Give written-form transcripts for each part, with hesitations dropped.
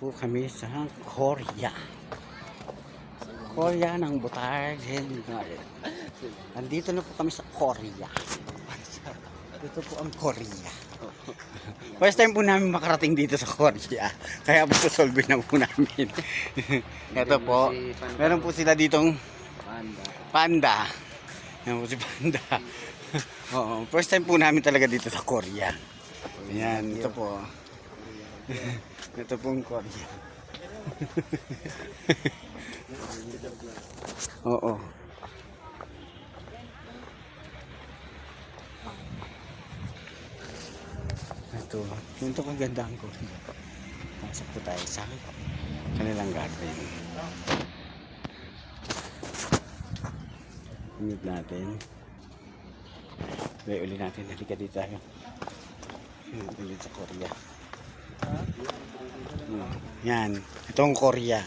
po kami sa Korea. Korea ng Butag. Nandito na po kami sa Korea. Dito po ang Korea. First time po namin makarating dito sa Korea. Kaya po solve na po namin. Ito po. Meron po sila ditong panda. Yan po si panda. Oo, first time po namin talaga dito sa Korea. Ayan, ito po. Ito pong Korea. Oo. Ito kaganda ang Korea. Pasok po tayo sa kanilang garden. Meet natin. May uli natin. Halika dito tayo. Dito sa Korea. Yan. Itong Korea.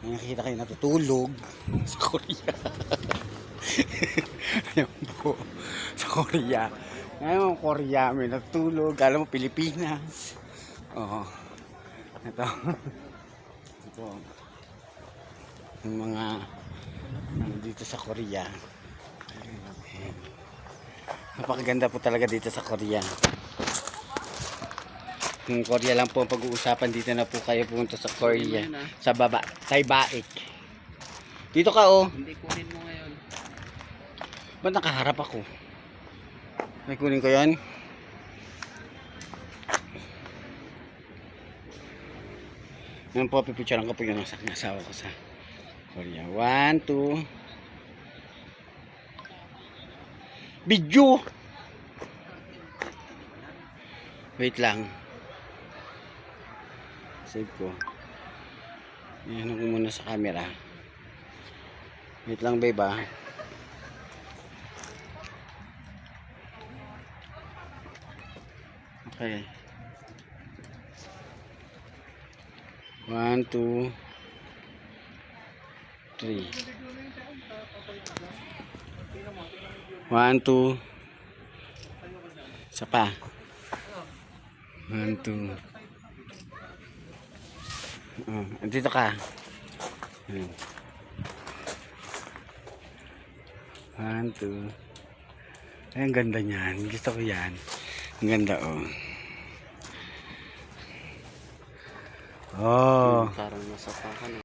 Nakikita kayo natutulog sa Korea. Ayan po. Sa Korea. Ngayon, Korea. May natutulog. Alam mo, Pilipinas. Oo. Ito. Ito. Yung mga dito sa Korea. Napakaganda po talaga dito sa Korea. Kung Korea lang po ang pag-uusapan, dito na po kayo pumunta sa Korea. Sa baba, sa Baik. Dito ka oh. Hindi kunin mo ngayon. Ba't nakaharap ako? May kunin ko yan? Ngayon po, pipicturean ko po yung asawa ko sa Korea. 1, 2. Video! Wait lang. Save ko. Iyan ko muna sa camera. Wait lang, babe ah. Okay. 1, 2, 3. 1, 2. Isa pa. 1, 2. Dito ka. 1, 2. Ay, ang ganda niyan. Gusto ko yan. Ang ganda oh. Oh. Parang nasa pakan.